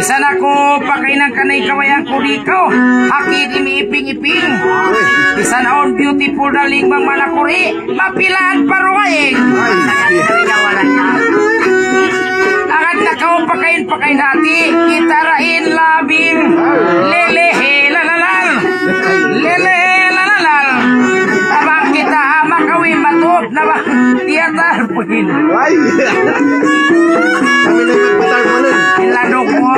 Bisa na ko pakai ng kanay kawayan ko dikaw, haki di miiping-iping. Bisa na on beautiful daling bang malakuri, mapilaan paruwaing. Agad na kau pakain hati, kitarain labing. Lelehe lalalal, lelehe lalalal. Abang kita makawin matop na ba tiyatar pagin. Kami nagpatar mo nun. Iladok mo.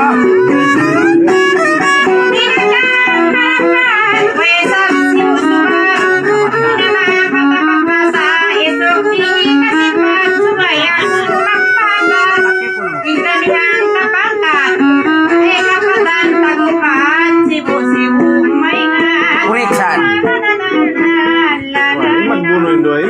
Magbuno yung doy.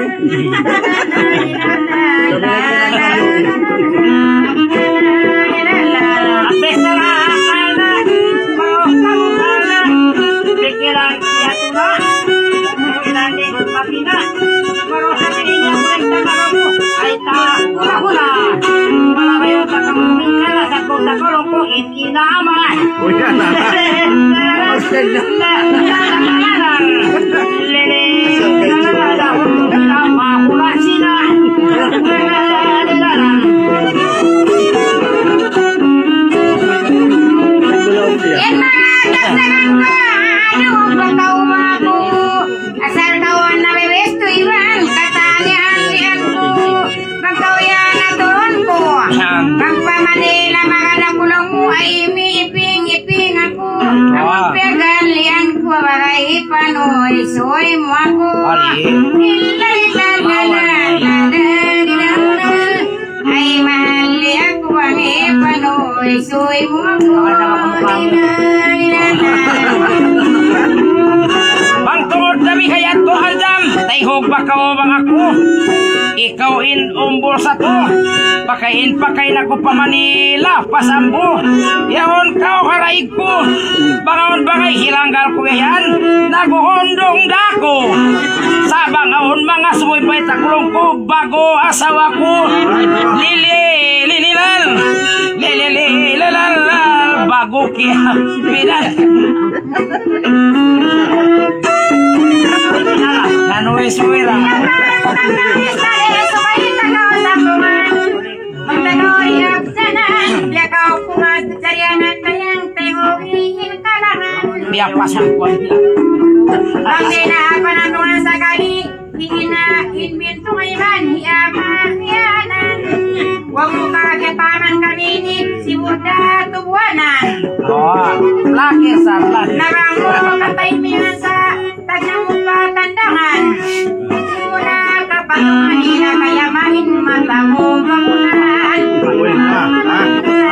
Soy mo ako. Ay mahali ako ang ipanoy. Soy mo ako. Bangtod dami kaya to aldam. Tayhog ba ka mo bang ako? Ikaw in umbol sa to. Pakain na ko pa Manila, pasambo. Yaon ka o karaig ko. Bangaon bangay hilanggal ko yan. Naguhondong dako. Sa bangaon mga sumuybay takulong ko. Bago asawa ko. Lililal. Lililal. Bago kaya pinal. Nanoy suwira. Biar pasang kuat bilang. Ang dinapan ang mga sakali, Hinainbinto ngayon, hiyaman. Huwag mo kagataman kaminig, si Buddha tubuanan. Oh, lakir sa lakir. Narango katay miyan sa tadyang mo patandangan. Muna kapanungan, kaya mahin mata mo mamunahan.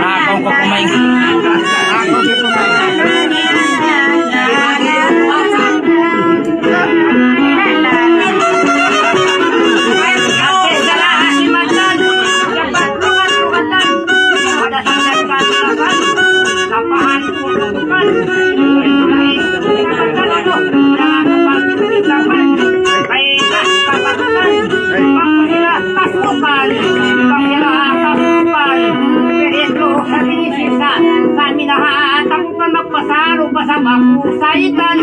Ako ko kumain. Ako si Pumay. Kami nahatak ko magpasaro pa sa makusaitan.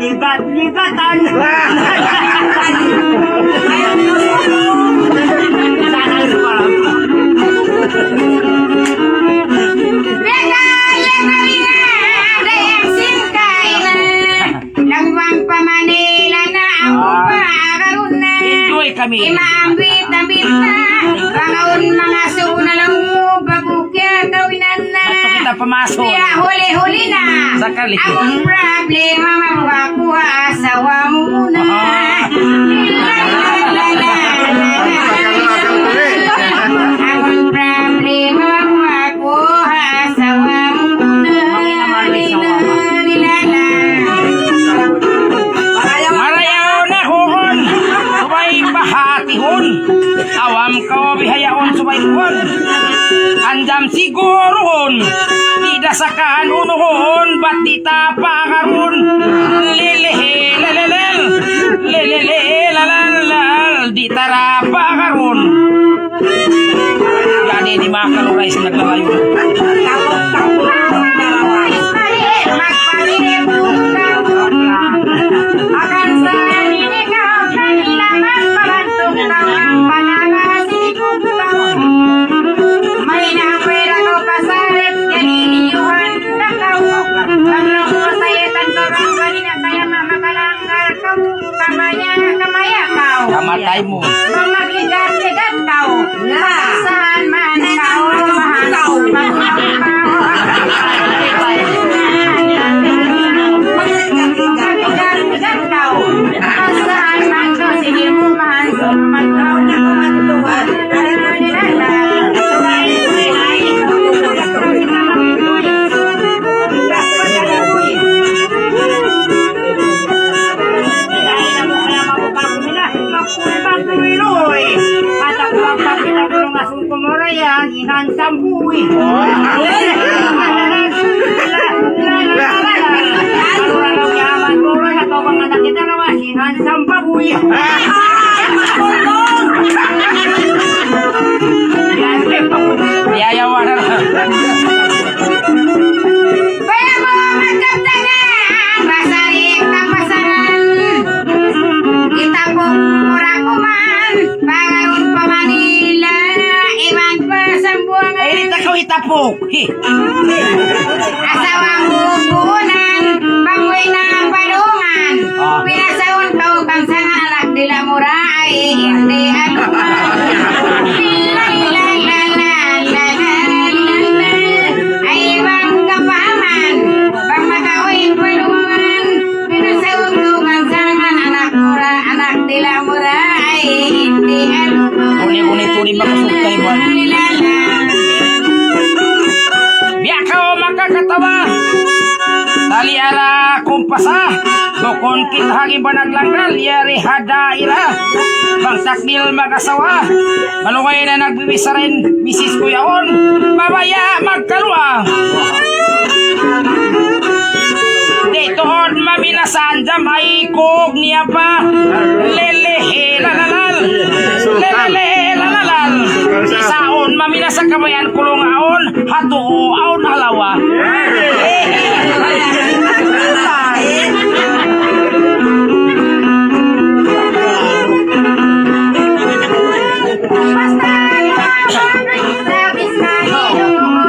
Ligat-ligatan. Enjoy kami. Imaambit-ambit na Pangaon mga suna lang mo Bagukya kawinan na Bato kita pamasok. Kaya huli-huli na Sakali. Akong problema makuha asawa mo na Akong problema makuha asawa mo na Marayaon na hohon. Subay bahatihon. Awam ka bihayaon subay hon. Andam sigurohon. Tidak sakaan unuhon. Ba't di tapakarun? Lelehe lalelel. Lelehe lalalal. Di tarapakarun. Jadi di makalulay sa naglalayo. Kamatay mo. Mamagigat-gigat kau. Saan man kau mahal. Mamagigat-gigat kau. Saan man kau sige mo mahal. Man kau na kumantuan. Inan sambuy. Kalau nyaman turun atau mga nakita naman inan sambabuy. Biayawan na. Kaya mo magkaptanan, basarik na pasaran. Itapong mura kuman, pangarun pa Manila, iwan pa sambuangan. Ay, rita kau itapok. Asawang bubunan, bangoy na palungan. Pinasaon kau kang sa anak nila mura ay hindi ako man. Ay ibang kapahaman, bang makawin palungan. Pinasaon kau kang sa anak mura, anak nila mura ay hindi ako man. Uni-uni-tuni makasok kayo ba? Biya kau makakatawa. Tali ala kumpasa. Bukon kita hagi banaglanggal. Yari hadaira. Bang takdil mag-asawa. Malungay na nagbibisa rin. Misis ko yaon. Babaya magkalwa. Ditoon maminasan. Jamay kog niya pa. Lelehe lalalal. Lelehe lalalal. Isaon maminasa kamayan kulong aon. Hatuo aon halawa. Basta yung mga bagay sa bis na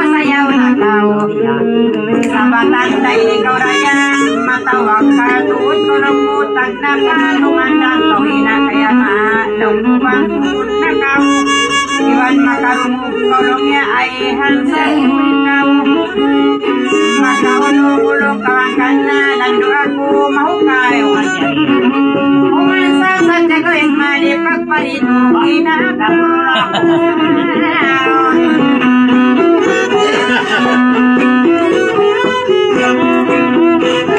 sayaw na tao. ay ikaw raya matawag ka tuod ko lumutag na kalungan na tawin na kaya malungkuban tuod na kao iwan makarumog kolong niya ay hansan ikaw makaulong-ulong kawangkan na lando ako mahukay o anjay umansa sa jagoin malipag palito kinakamulang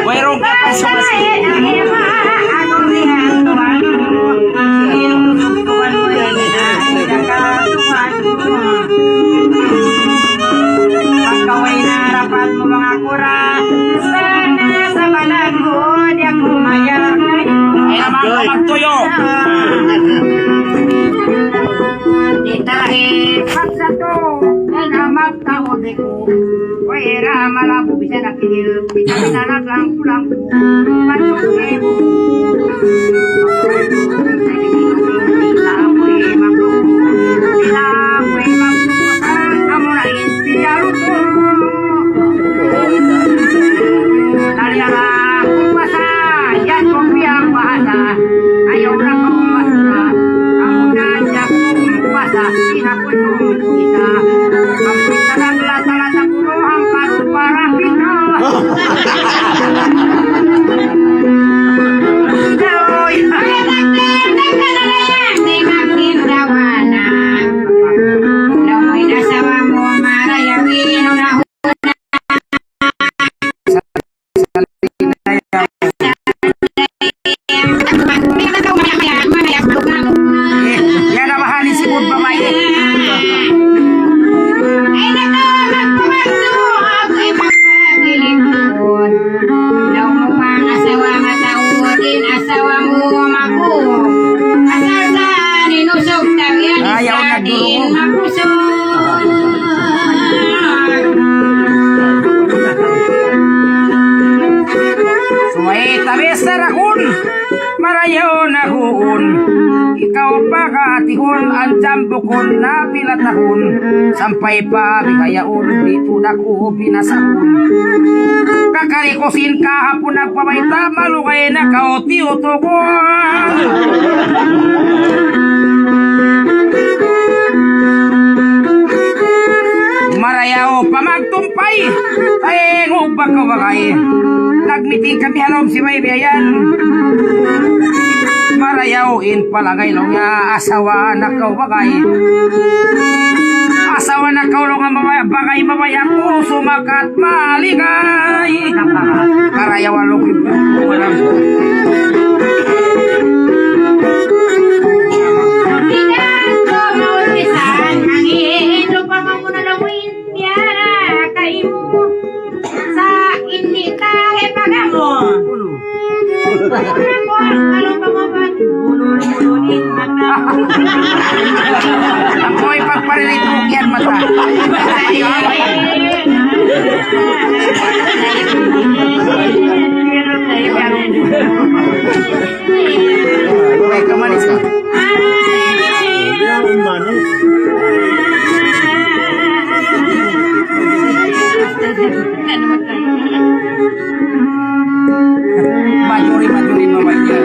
Mayroong ka pa sumasagot. Pagkaway na rapat mo mga kura sana sa balagod yung umayak na Ay naman ka magtuyo. Italahipat sa to ay namagkaode ko Wera malabu bisa nakikil Bisa nalaglang pulang Patuloy mo Ilapoy magloko Ilapoy magloko Kamu na inspirado ko Taliara kumpasa Yan kumpiang bahasa Ayaw na kumasa Kamu na jak kumpasa Sinapunong kita Kamu talagla-talata puno Ang paru-parang kita Yan na mahali si Bud Babae. Ayaw nagdurog. Suway tabi sa rakun, marayaw na huun. Ikaw pa kaatihon ang jambukon na pilatahon. Sampay pa bigayaon, dito na ko pinasahon. Kakarikosin kahapon nagpabaita, malukay na kaoti-uto ko. Marayaw pa magtumpay, ay ngubak ka bakay. Nagmiting kami halom si may biyayan. Marayaw in palagay long niya, asawa na kau bakay. Asawa na kau long ang bakay babaya ko, sumakat maligay. Karayaw along walang ako'y pagparilito yan mata. May kamanis ka. Majuri mamanya.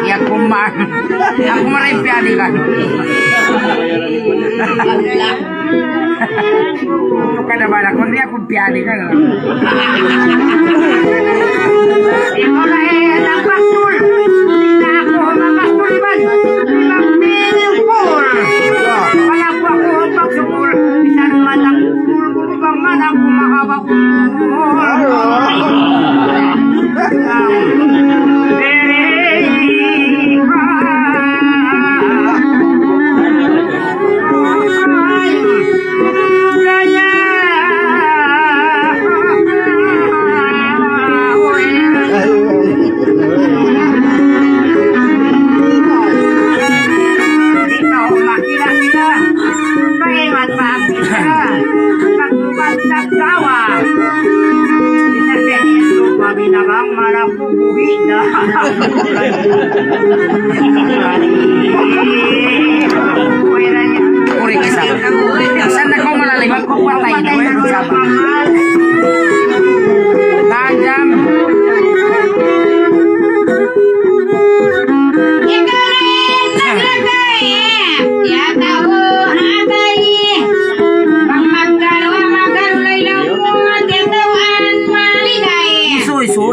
Ya kumar, aku malah piadi kan. Kada bala kon dia aku piadi kan. Ikaw na ang pastor. Ako ang pastor man. Pul. Wala ko ako pagsumul. Bisan man ang bang man ako mahaba ko. Uri kisah. Sana kau malalim aku patay na Tajam. Isu-isu.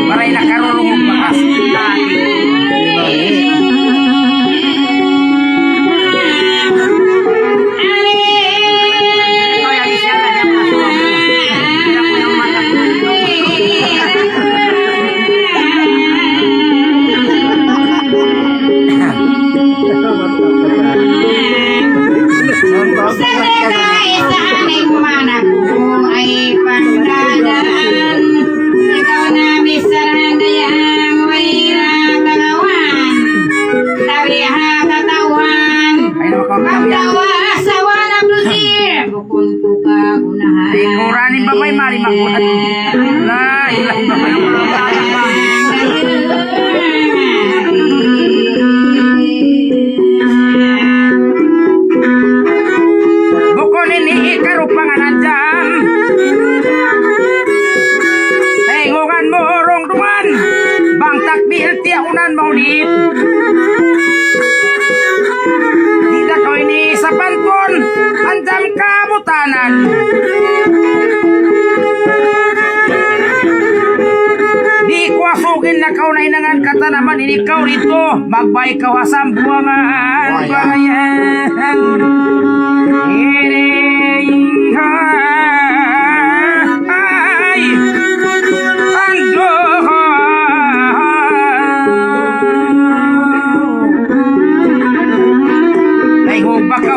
Maray na karulong bakas. Ikuranin ba may mari makulat? La ilaha Bukunin ni ikaru panganan jam. Tengongan mo rong duman. Bang takbil tiaunan maulid. Tidak kau ini sapantun anjam kabutanan. Di kuasukin na kau na inangan kata naman ini kau dito magbay kau asam buangan bayan. Ini ay ando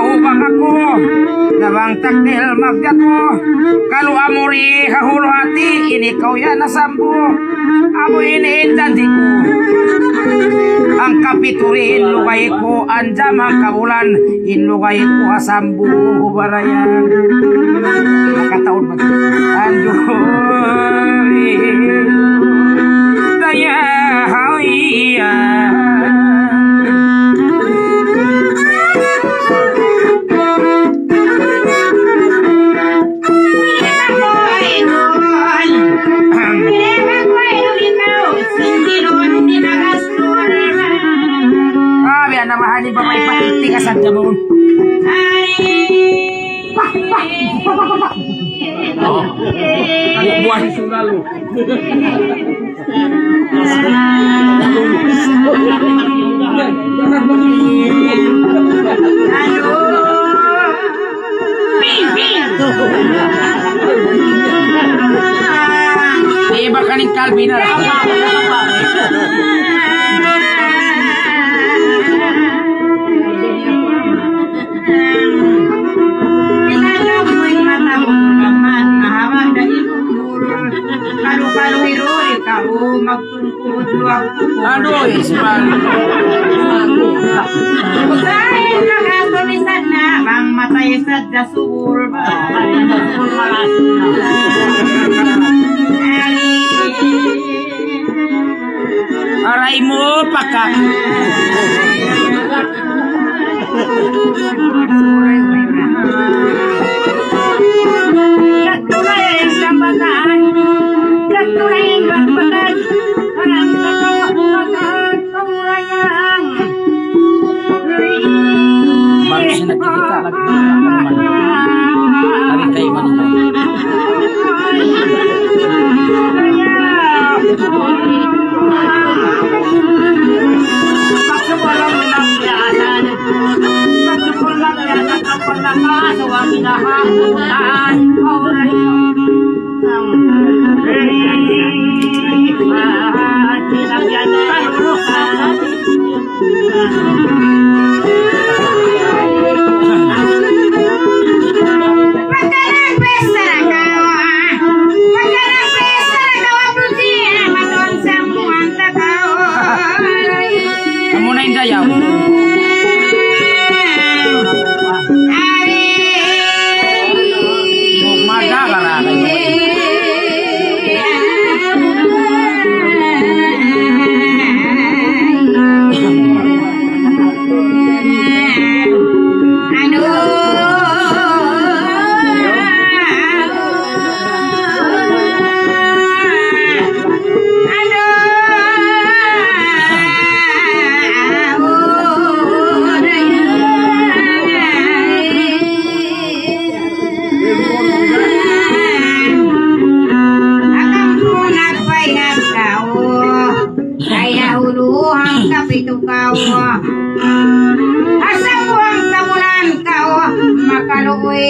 hubang ako Nabang takdil magdato Kalau amuri hahulu hati Ini kau ya nasambu Amo ini janjiku Ang kapiturin lugay ko Anjam ang kabulan Inlugay ko hasambu Barayan Nakataon ba? Andoy Daya hawiyan Namahanin ba may patinti ka sa jamon? Buah sundalo. Iba kaning kalbi na. Aduh, ispan. Dahil nakatulisan na bang matay sa dasur ba? Aray mo, pakak. Katulay ang sambataan, katulay ang bakbakan, parang katawakan, pangurayang. Baru siya nagkikita lagi naman. Kami kayo manunod. Kamu na indayaw. Ari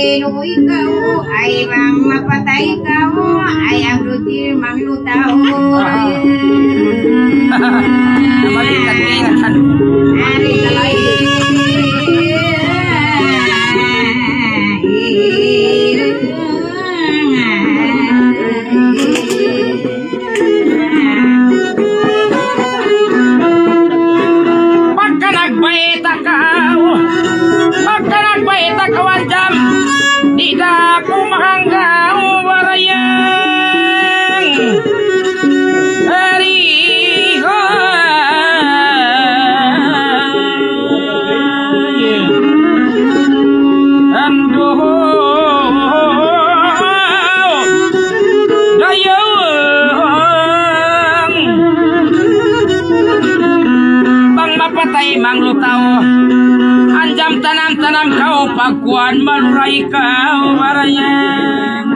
sino ikaw ay bang mapatay ikaw ay ang rutil manglutaw. Balikan ingatan. Ari kalay. Pagka nagbaita ka, pagka nagbaita ka wanjam, di na ako makanggaw warayang. Ariho. Ando. Dayang. Bang mapatay manglutaw. Anjam tanam-tanam kau pagkuan manuray kau marayang.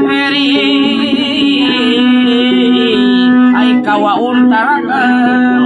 Eri ay kawaon tarakaw.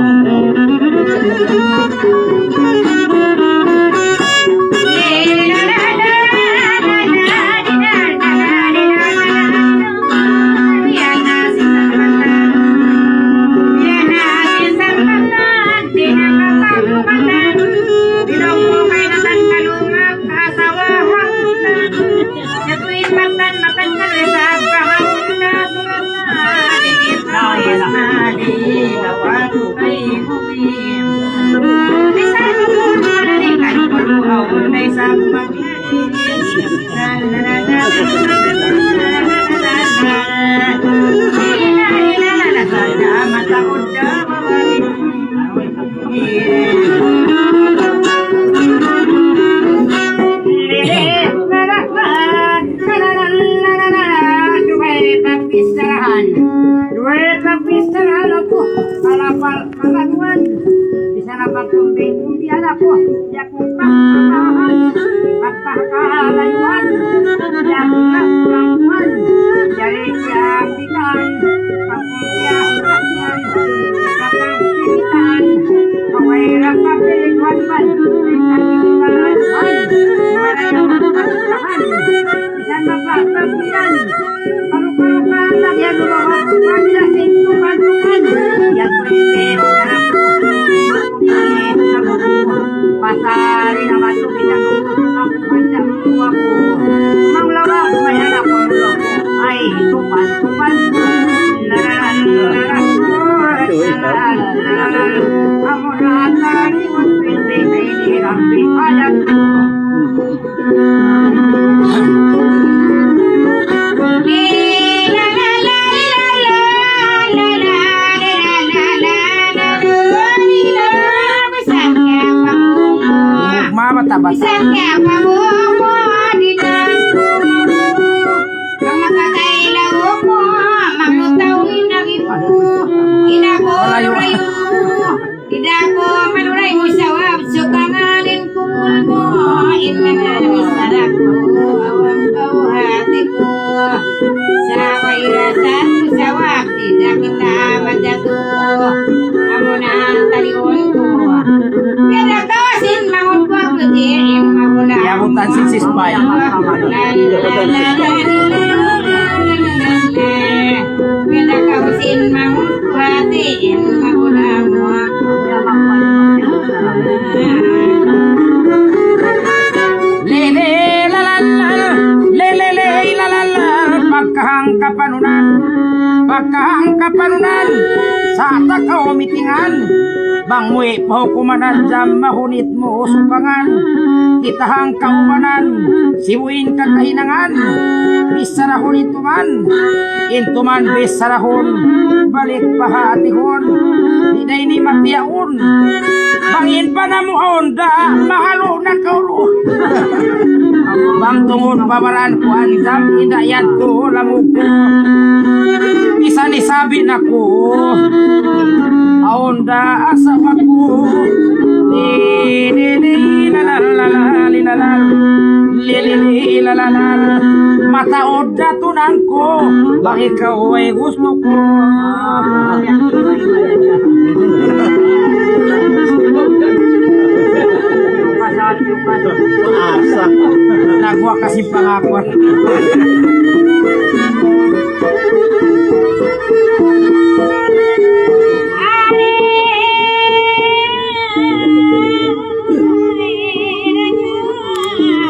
Pagkahangkapanunan sa takaw mitingan bang muwi pahukumanan jam mahunit mo usukangan kitahang kaumanan sibuin kakahinangan bisarahon intuman intuman bisarahon balik pahatihon di na ini matiyaon bangin pa na mo onda mahalo na kaulo bang tungod pabaran ko anjam hidayat ko lamuko bisa nisabi na ko aonda asama ko di la la la la la li la la la mataod na tunan ko bang ikaw ay gusto ko Paasa. Nagwa kasi pangakon.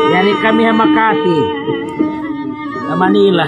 Dari kami sa Makati, sa Manila.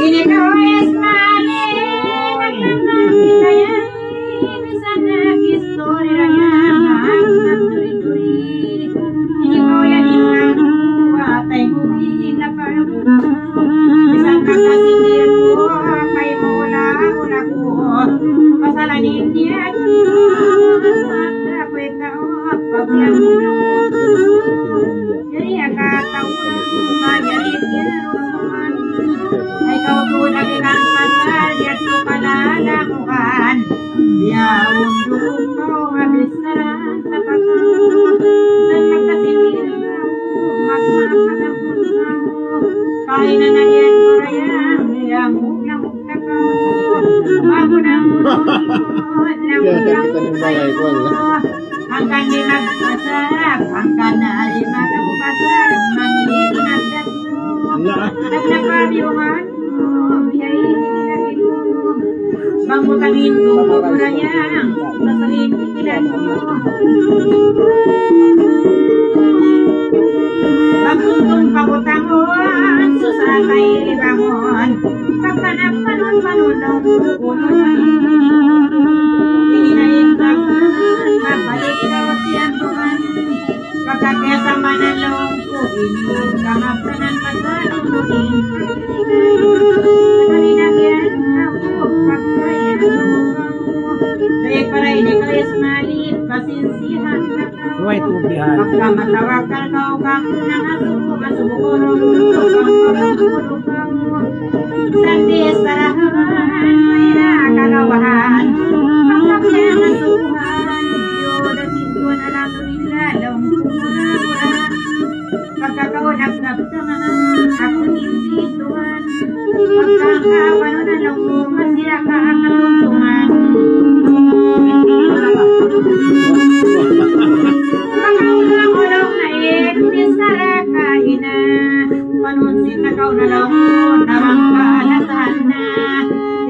Ini kau es manis, bisa nangis sore raya, turi-turi. Ini kau yang hilang, watai mungkin apa? Bisa kasih diriku, kai mula-mulaku, pasalan ini aku, aku kau apa bilang jadi agak tahu jadi dia rumah. Ay kau pun akan pasal dia tu panadamuhan. Dia undur kau habis serang tapak kau. Semak kasih kau makna kau. Kainan ayan kurayang yang mukna kau. Bangunan angkan di magpasarap, angkan na alima kang pasarap, manginginag nagnapabiuman biyay hinagin mo bangutangin ko kurayang sasalin ikilan mo bangutong pagutangon susatay libangon pagpanap-panon panunong kukunon ininayin baksan mabalik daw siyan tuhan pagkakesa manalong ko ining kamapsanan pagsanong nuhin kalinagyan ako pagkaya dahil para ini kayas malit pasinsihan na kau Huwag tubihan. pagkamatawag ka kau kang nangasuko masukurong kang pagkakulong kau sandi sarahan may nakagawahan pagkakyangan Tuhan Diyos at ito na lang lalong kumura-mura pagkakaunap-nap ako hindi Tuhan pagkakapano na lang masira ka ang natungtungan pagkakaulong na hindi sarakahin na panunsin na kau na lang narang kaalasahan na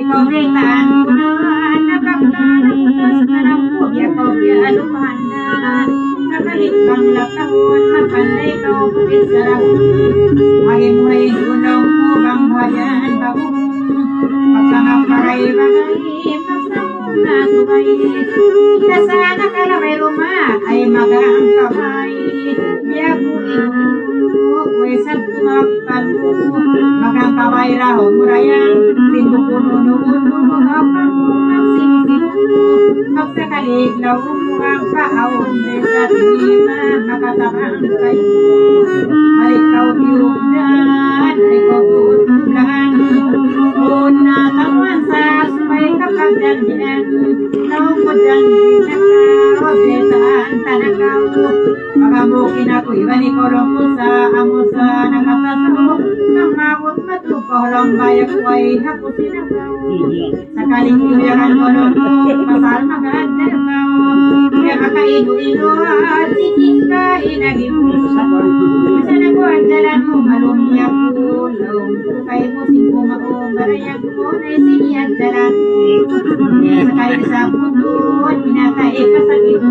ikaw ritaan ko na napagtanapos na lang po kau lupahan na nakalit kang lakahon mapanday kau pagit sarap aging may unang mo bang bayan bagong pagkangaparay bagay pagsamong na subay kasana ka na may rumah ay magang kamay biya ko Wesan tumaktan mo magang kamay raho murayan sinukununungun mo kapag magsinisip mo magsakalig lawong mo ang kaawon sa tingima makatabang kayo malikaw diugdan ay kututulan kung natawan sa sumay kapag dandian lawong mo dandian na betaan tanakaw pagamukin ako iban ikorong ko sa amo sa nakasasaw nang mawag matukolong bayak ko ay hapusin ako sakaling iuyakan mo ron ko pasal maganda ka kaya makaido-ido at siking ka inagim sana ko ang dalan mo malumiyak ko lawang tukay mo singko maong barayag ko na isiniyan dalan sakay sa puto pinatay pasagit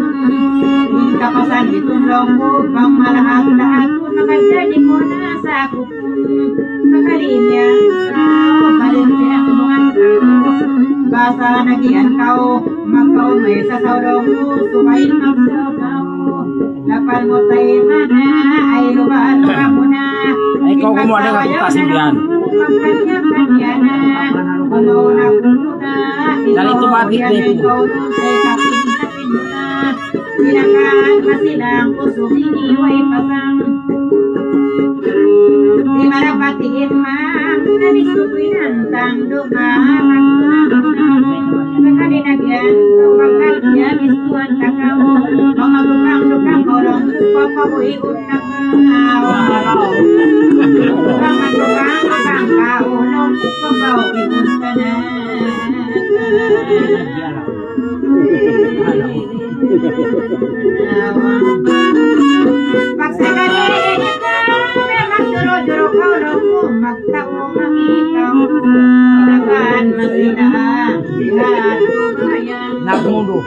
kapasan itong longgo pang malahat-lahat kung nakadali mo na sa kupong nakalinya balinti ang mga basa nagian kau makaw may sasawrong mo sumayin magsasaw lapal mo tayo mana ay lumaan mo na Ay ikaw kumuha ng putasin yan. Dahil automatic na ito. Silakan masilang usok iniway pasang di marapatiin mang nanisukoy nantang dumamak nakalinagyan pagkalyan istuan takaw mamagukang-dukang kolong papabuhigot na kaw mamagukang-dukang kaulong papabuhigot ka na pagsagaling ka memang juro-juro kaulong mo magtaong ang ikaw silakan masilang silakan tumayan Nagmundo.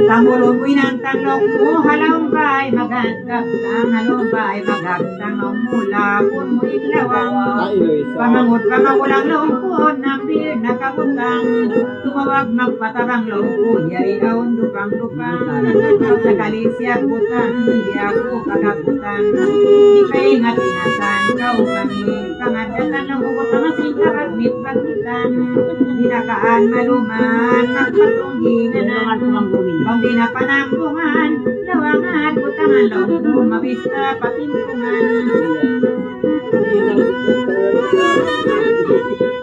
Tangulong mo'y ng tanong mo, halong ba'y magandang halong ba'y magandang ng mula, kung mo'y lawang. Pangangulang longkon ng bir na kabutang, tumawag magpatabang longkon, yay aon dupang-dupang. Sa kalisya putang, di ako kagabutan, di kaingat ingatan, kau kami, pangadatan ng hugot ang singkarat, mitbagitan, dinakaan maluman, magpatunggingan na. Kung di na panampungan, lawangan, butangan, longko, mabista, patimpungan.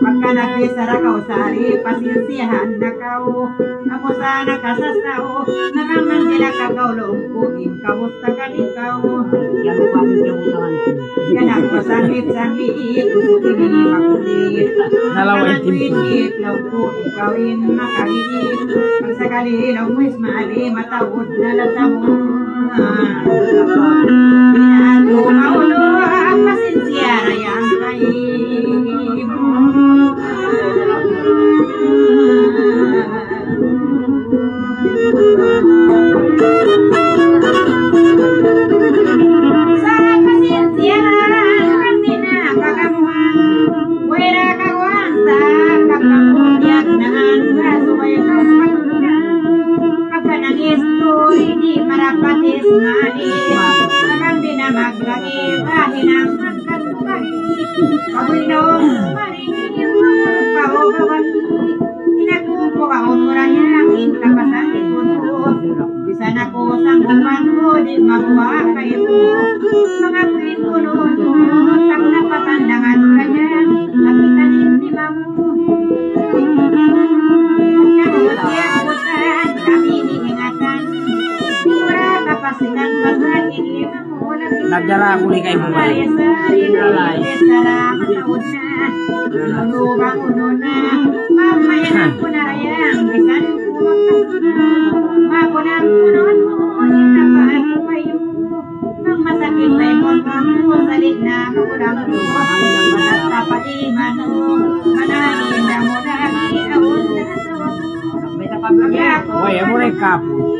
Pagka nagpisara kau sari, pasinsiyahan na kau. Amo sana kasasao, nakamang nila kakaw longkuin, kamusta ka ikaw? Yan ako sanglit-sanglit, usukin ini makulit. Nalaway Panatuit, longko, ikawin makaliit. Pagsakali, longwis maali, matawod na lasamo. Pinado maulo, pasinsiyara yang kayo. Sana ko sanggupan ko di makuha kayo mga pinunod tak napatandangan kanya nakitanin ni mamu pagkakutia kutan kami niingatan mura kapasinan masahin lima mula Nagdala ako ni kayo mga sarang taon na lubang uno na mamayan ko na ayang bisan ko makunang punon mo hinapaan mo kayo ang masakit ay mo salit na makulang mo at sa pag-iman mo manahin na mo na awon na asawa mo Oy, amo rin kapo.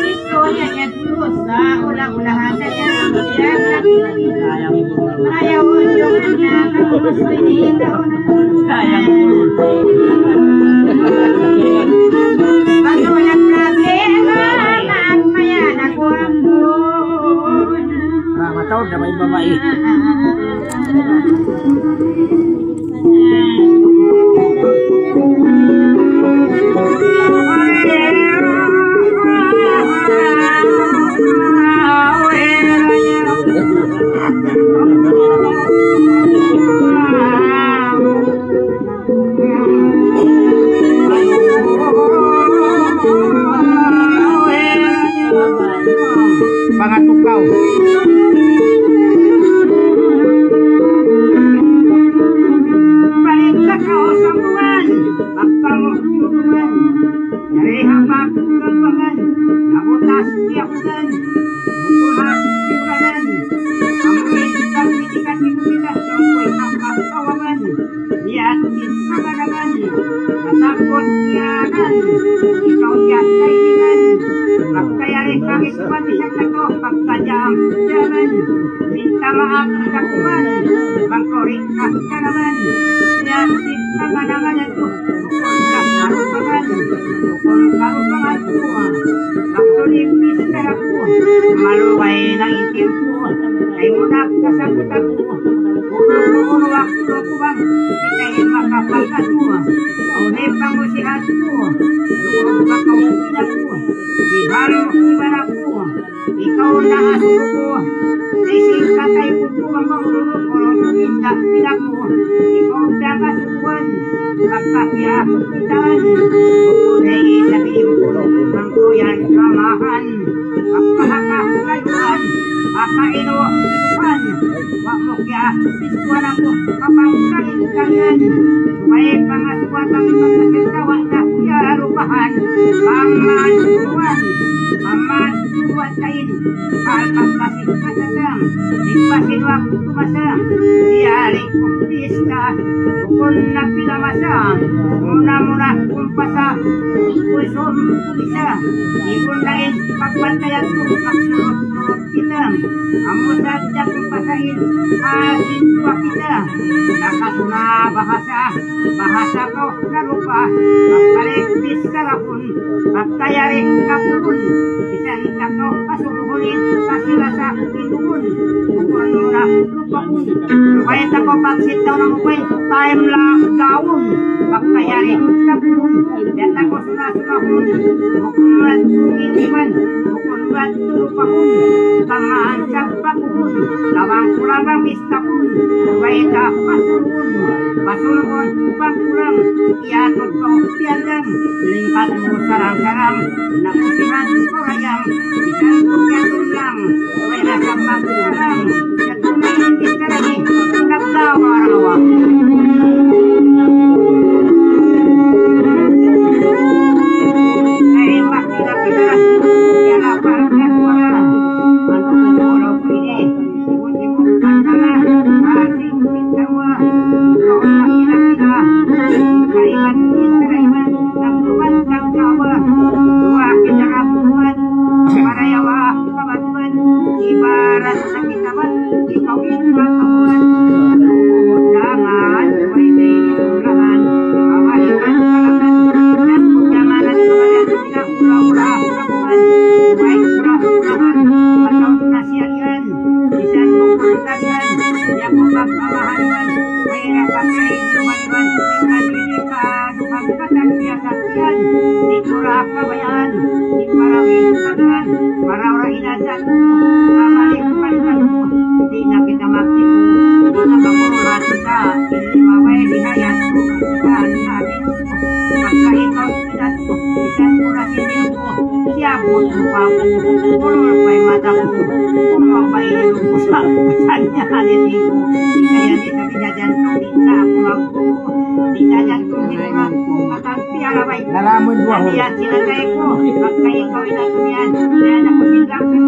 Istorya niya dito sa ulang-ulahan na niya ayaw yung anak ang gusto'y ikaw na bago walang problema magmayan ako ang buwan Matawag na may babae. Pangatukaw. Balik ka sa buwan, magpanguluan, yari hamak kampangan, nabutas tiyakunan, bukuhan tiwranan, amoy pagtitikan nitikas sa uway kapakawaman, niyatin kamanaman, nasakot niyanan, ikaw yan kainingan, magkayari kami pati sa kato, pagkadyang jaman, minta maak kakuman, bangkorin ka naman, niyatin kamanaman ito, bukol ka karupangan, bukol karupangan ko, magtulipis ka na po, maluway na ito. tempo ay munak kasabot ako. Puro waktu ko bang kita ay makapagkatuwa. Aunay pangusihan ko, luwag makausihan ko. Di baro iban ako, ikaw na asuko ko. Isip katay ko po ang mauluro ko, pindak ko. Ikaw ang kasukuan, kakakya kitaan. Bukunay sabihin ko, ang kuyan kamahan. Kapahakalayuan, pakaino, inuhan. Wakmokya, piskuan ako, kapangkalinkangan. May pangaswatang pagkasitawa na kuya rupahan. Pamansuan, pamansuan kain. Alpagkasing kasasang, ipasinuak tumasang. Diyari ko pista, bukon na pinamasang. Muna-muna kumpasa, ikusom kumisa. Ibon lain ipagbantayan ko, magsurot-surot kitang. Amusad na kumpasain, asin tuwa kita. Nakasuna bahasa, bahasa ko narupa. Magkalikpis sarapun, magkayari kapun. Bisan ka ko kasumuhunin, kasilasa pinukun. Bukon muna lupakun. Kahit ako pagsitaw ng upay, time lang gawon. Magkayari kapun. Yan ako sunasunahun. Bukulat iniman, bukulat lupakun. Tamaan sa pakun. Lawang kulang ang mistakun. Kahit pasulun. Pasulun, pangkulang. Iyatot ko piandang. Lingkat mo sarang-sarang. Nakusihan ko rayang. Isan ko piandun lang. May nasa magkulang. At kumain iskarani. Naglawa-rawa. Ay makina-pina. Yan ang pangkaswara. Manutulog ini. Ibon-ibon kandala. Asing bitawa. Ikaw makina-pina. Kailan israiman. Nagluman kang kawa. Dua kinarapuan. Parayawa kabatuan. Ibarat sa kitaban. Ikaw inakabuan. Umudangan. May nilitulahan. Mawaliman kalaman. Dan pujanganan kemarin. Tidak ula-ula kabuan. Baik ula-ulahan. Matang nasiyan. Bisan bukuntagan. Yang mengkamahanan. May napakain lumaniman. Kanilikan. Pagkatan biasatian. Itulah kabayan. Iparawin kagan. Parawra inadan. Mamalik palitan. Di na kita maktipu. Di na mamurulat kita. Ini mawai dihayat. Dan natin. Pagka ikaw sinat ko. Bisan ko na sinilko. Siyabot lupaku. Pulol pa'y mataku. Pulol pa'y ilungko sa kanya halitin ko. Kaya di sa binajan ko. Di na ako magpupo. Binajan ko. Di na ako makampiala ba'y. Nalaman mo ako. Kaya sinatay ko. Pagka ikaw inatumian. Kaya na ko silang ko.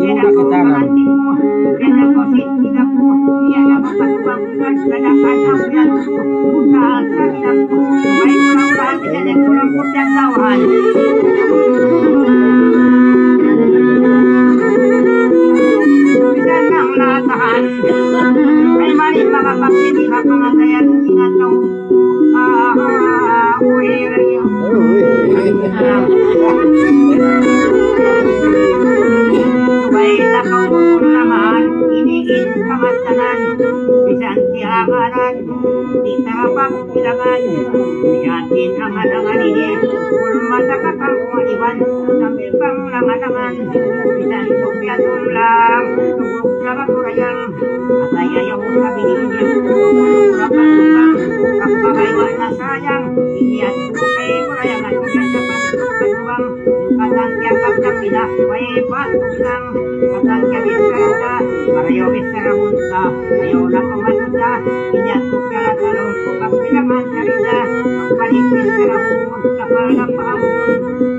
Kaya na ko makantin ko. Kaya na ko sinila ko. Kaya na ko patubang ko. Kadakan ang yan ko. Kung sa minang ko. May kurang-kurang. Kaya na kurang ko siyang tawahan. Bisan ang latahan. Ay mali mga kapsili. Kapangandayan. Inataw. Uy, rayo. Subay na kaupon naman, iniin kamatanan, bisan tianganan, di tarapang ilangan, niyatin ang alangan ini, ulmata kakangkuaniban, sambil pang langan-langan, bisan tukyatum lang, tugok na bakurayang, at ayayaw sabi niya, urapan lubang, kapagaywa na sayang, iniat kay kurayang at kaya sa pagkakatubang, kadang tiangkap ng pina, may patulang, kadang kami sarata, parayaw isaramunta, ayaw na kumasunda, iniat kaya talong, pagpilaman sarita, pagpalipis sarapun, kapal ng pahamun,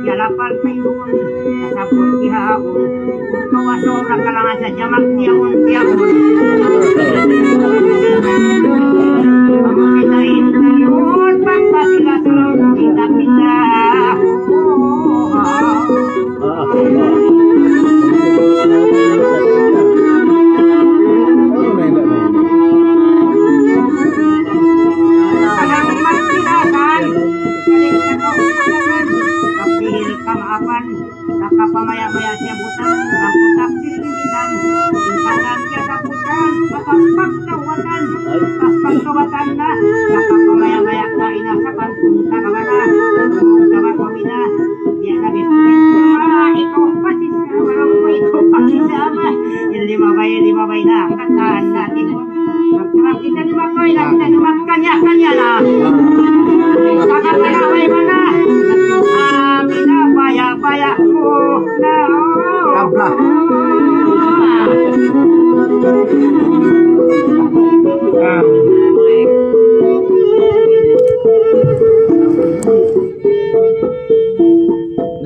yalapal payun, kasapot ihaun, kung kawaso na kalangan sa jamak tiyaun. Pagkitain talon, pagpasila talon, kita-kita. Kadang magpilasan, balik sa kaupasan, kapihil kamaapan, nakapamaya-maya siya butan, ang utak diligitan,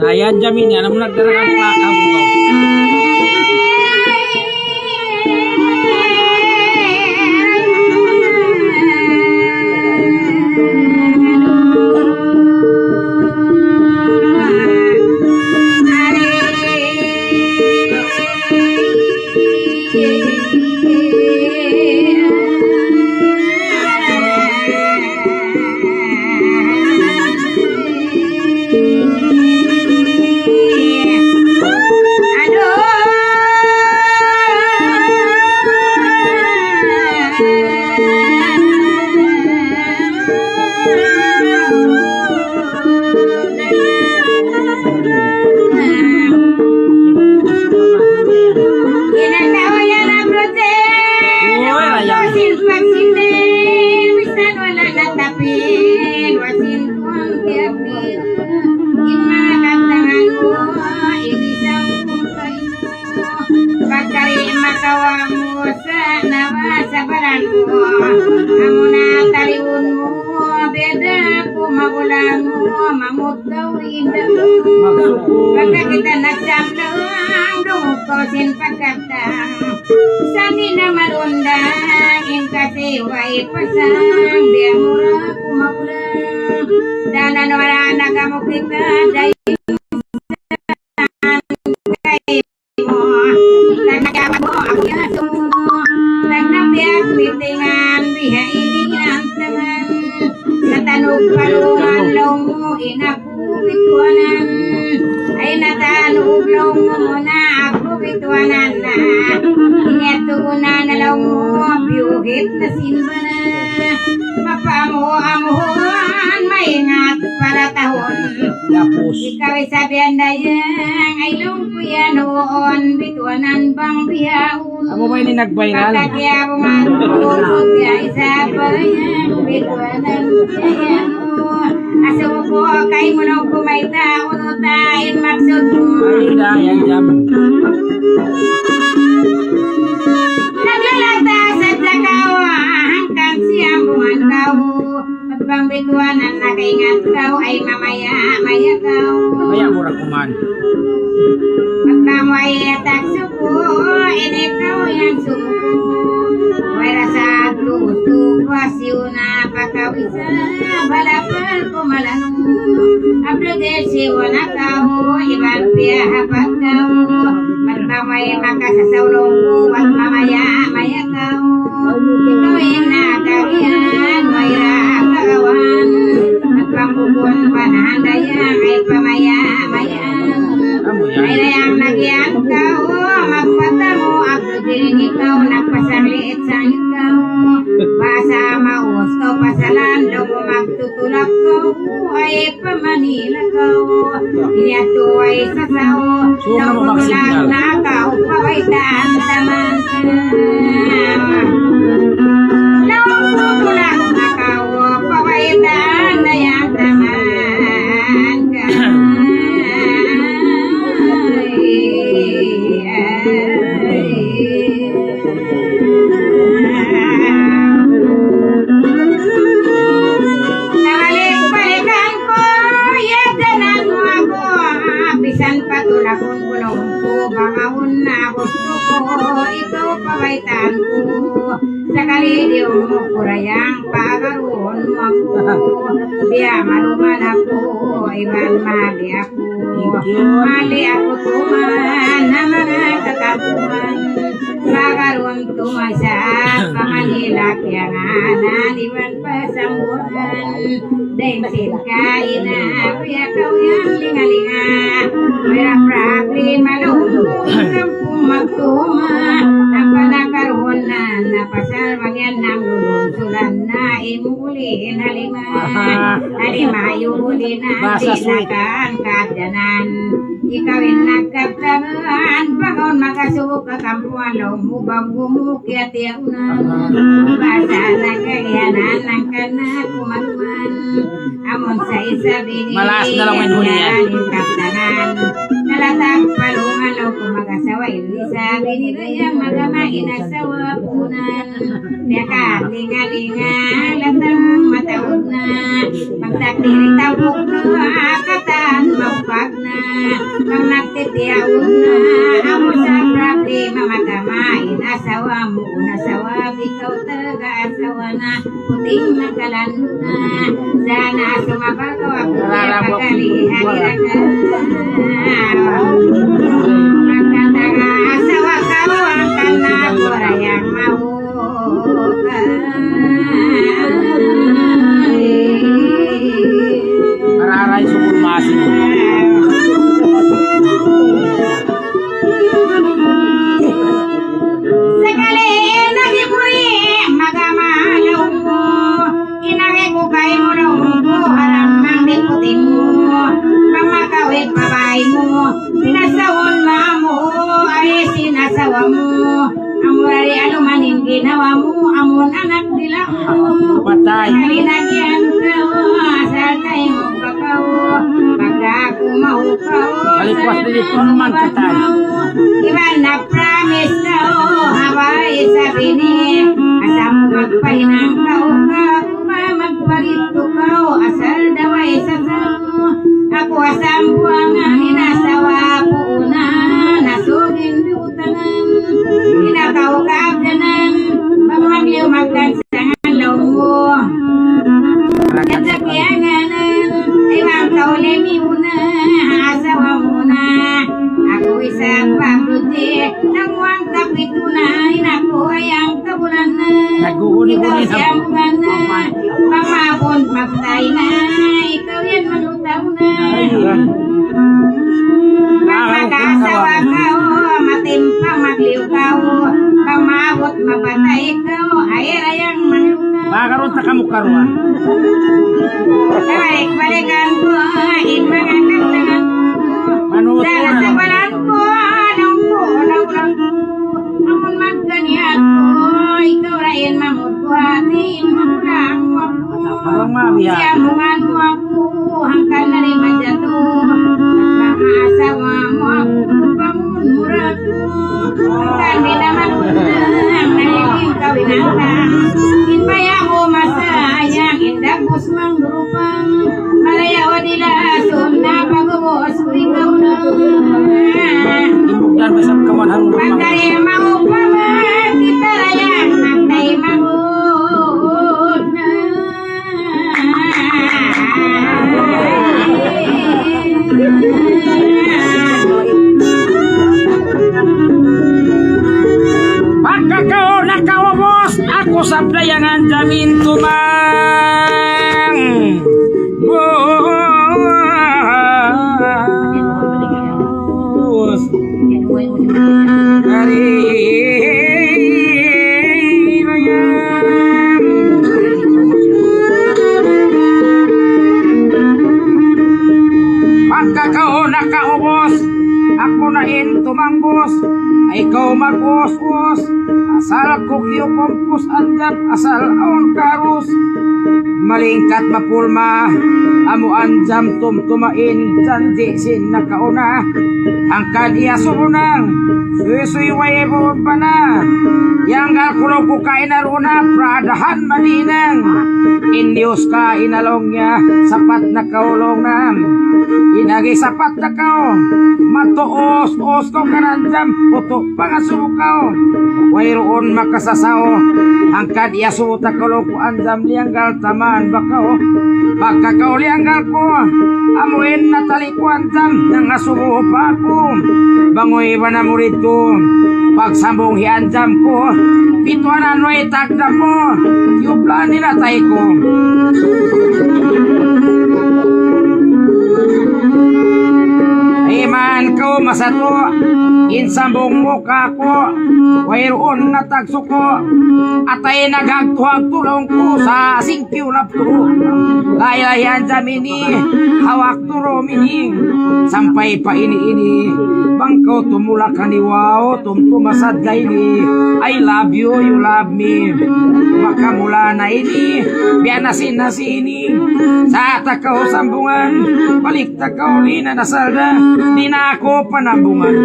Ayan, Jamin yan. Namun nagdarang plaka mo. Pagka kita nagsamlang dukosin pagkatang Sani na marundang Yung kasi way pasang Biya mura kumakulang Danan wala na kamo kita Dahil mo Nagagawa mo ang yaso Nagnabiyak mitingan Biya ini ang tangan Natanog palungan Law mo inakubituanan Ay natanog law mo muna Akubituanan na Ineto na nalaw mo Biyuhit na simba na Mapamuha-muhan Maingat para tahon Yapos. Ikaw ay sabihan na yan Ay lumpuyan noon Bituanan bang biyaon Amo ba ini nag-viral? Pagkakya mo matulog Ya isa pa yan Bituanan biyayan Aso mo po kay mo nang kumaita Unutain maksud mo Ay, yan, Jam. Naglalagda sa takaw Hanggang siyang buwan kau Magbang bituanan na kaingat kau Ay mamaya maya kau Kaya mura kuman. Magbamoy atak suko Ini kau yang sumuko May rasa tutu Wasyo na pakawisa Balapal kumalanong Abdo desiwa na kau Iban piya hapat kau Magbamoy makasasaulong ko At mamaya maya kau Ikaw inakarian Mayra kagawan Magpambubon panahandayang Ay pamaya maya Amo yan. ay layang nagyan kau Magpatamo Abdo din ikaw Nagpasarliit sa ikaw Basa maus kau pasalan Daw magtutulak kau Ay pamanila kau Iyato ay sasaw Sure Daw na mo tutulak maksignal. na kau Pawaitan taman ka Daw tutulak na kau Pawaitan na yang taman ka Nabalik-balikan ko, yadanan mo ako. Bisan patulakon ko nung ko, bangawon na gusto ko, ikaw pawaitan ko. Sa kalidiw mo kurayang pagaroon mo ako. Biya maluman ako, iban mali ako. Thank you. Mali ako tuman, na mga katapuan. Pagaroon tumasa, pamanila kaya nga naniwan pa sa buwan. Dahil kaina, kuya kau yang linga-linga. Mera problema loob, isang kong magtuma. Napanakaroon na, napasal magyan ng lulungsulan na imuulin halima. Halima yuli na, Basa di sweet. nakangkadyanan. Ikawin nagkaptangan, pagkaon makasubok kakampuan, lumubang bumukya tiyaunan. Basa na kagayanan ng kanak kumaluman. Amon sa isa binili, Malas na lang may huli yan. kaptangan. Nalatag palungan o kumagasawa, hindi sabi nila yung magamain ang sawa punan. Biyaka, linga-linga, latang mataod na. Magtakdirik tabok na, kataan mapag na. Kang nagtitiyaon na amo sa problema magamain asawa mo nasawa ikaw taga asawa na puting nakalano na sana sumabagaw ako pagkalihan magkataga asawa kau ang kanagura yang mau Kararay sumul masin. Sekali nagiburi magamalaw mo inangay ko kay mo raw mo harap ng diputin mo pamakawit babay mo sinasawon mo ay sinasawa mo amurari alumanin ginawa mo amon anak dila mo Patay. kalinagyan ka sa tayo kakao pagkaku mau kau Kalipas dito naman katay. Iban na promise ka habay sabi ni asam magpahinang kau ka kuma magparito kau asal daway sa samo ako asam buangan inasawa po na nasugin dutangan inakaw kaabdanan magmagliw magdansangan law mo Katakianganan, iwang kaulemi muna, asawa muna. Ako isang pabruti, nangwang kapitunan, ako ay ang kabulan na. Ikaw siyang buwan na, pamabon mapatay na, ikaw yan malutaw na. Pagmakasawa ka, matimpa magliw ka, pamabot mapatay ka, ay rayang malutaw. Bakaroon sa kamukaruan. Balik-balikan ko, ibangan kantangan ko. Dahil sa balan ko, anong ko, naulang ko. Amon magkanian ko, ikaw rayan mamut ko, atin mamulang mo ako. Parang mamiya. Siyamungan mo ako, hanggang na rin madyato. At mga asawa mo ako, pamun murat ko. Hanggang di naman unang, nahiging kawinatang. Inbaya ko masayang, indagos mang durupang. Malayaw nila, sumna pag-ubos ko ikaw na. Ibugdan masam kawan hang Pagkari mau paman, kita rayang magtay mangod na. Pagkakao nakawamos, ako sa playangan jamin tumang. Pagkakao nakaubos, ako na tumanggos, ay ikaw mag-us-us, asal ko kiyukumpus andap, asal aon karus, malingkat mapulma, amo anjam tumtumain, jandi sin nakauna, angkad iya sumunang, suy-suy wayebon pa na, yanggal kulong ko kain naruna, pradahan maninang, indios ka inalong niya, sapat na kaulong na, inagi sapat na kao, matuos-os ko kananjam, puto pangasukaw, wayroon makasasaw, angkad iya suta kulong ko anjam lianggal tamaan bakaw, pagkakaw lianggal ko, amuin na talikuan jam, nang asubo pa ako, bangoy ba na mo rito, pagsambong hianjam ko, pituan ano'y tagda ko, yublan nilatay ko. Iman ko masato, insambong muka ko, wayroon na tagso ko, atay nagagtuhag tulong ko sa singkiw na po. Layayan jamini, hawak turo mining, sampay pa ini, bangkaw tumula kaniwao, tumtumasad ni, I love you, you love me, makamula na ini, biyanasin na sini, sa takaw sambungan, balik takaw lina nasalda, di na ako panambungan.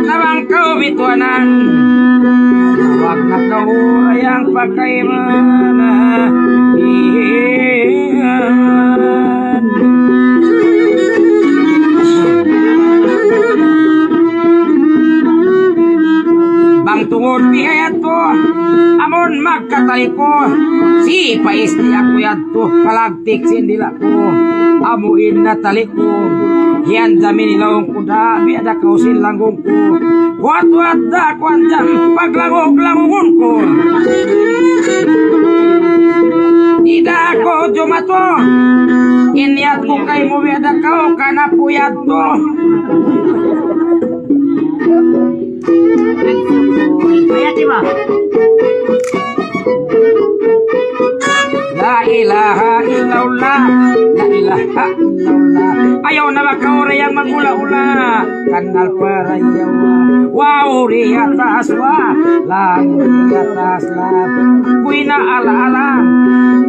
Nabangkaw bituanan, wag na kaurayang pagkaimana, iyan. siya ko yato kalagtik sindila ko amuin na tali ko yan dami nilawang kuda biada kausin langgong ko wat da kwanjam paglangog-langungon ko tidak ko jumato inyat ko kay mo biada kau kana puyat to Ayat di ba? La ilaha illallah, la ilaha illallah. Ayaw na makauri ang magula-ula, kanal parayawa. Wow, di atas wa, lang di atas lang. Kuy na ala-ala,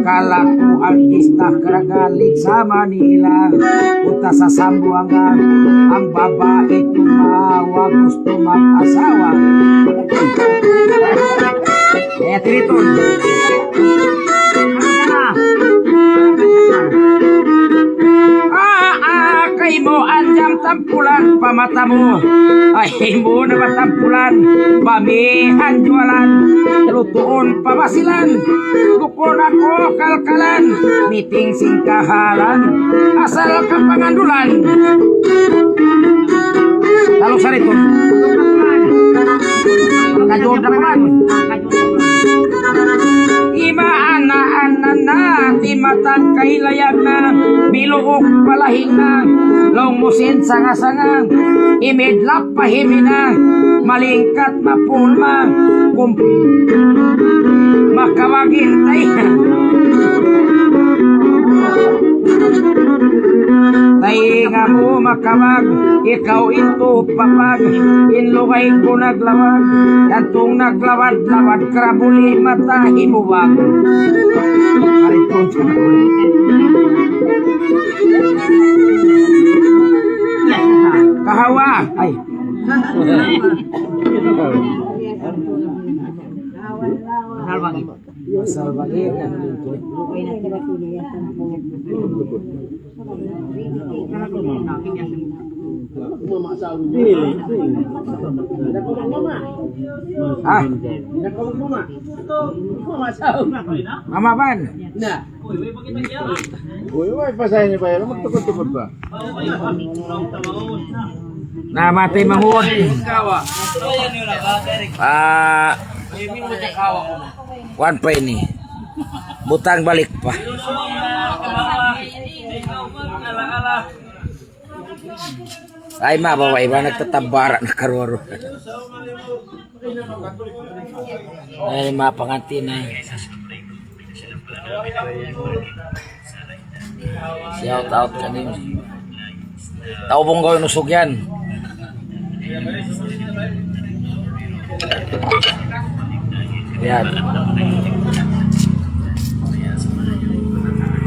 kalaku artista karagalit sa Manila. Punta sa Sambuanga, ang babae tumawa, gusto mag-asawa. Kaya tiriton. Kay mo anjam tampulan pamata mo ay mo na matampulan pamihan jualan lutuon pamasilan lukon ako kalkalan meeting singkahalan asal ka pangandulan talong sariton kajod na man ima ana na ti matang kailayag na biluok palahing na long musin sanga-sanga imidlap pahimina malingkat mapulma makawagintay tay nga mo makawag ikaw ito papag inlugay ko naglawag yantong naglawad-lawad krabuli mata imuwag ariton sa nakulit kahawa ay salbagi Mama ban pasahin niya pa yan. Magtukod-tukod ba? namatay manguod one pa ini butang balik pa ay mabawa iba nagtatabara na karoro ay mapanganti na shout out kanin tao pong gawin usog yan yan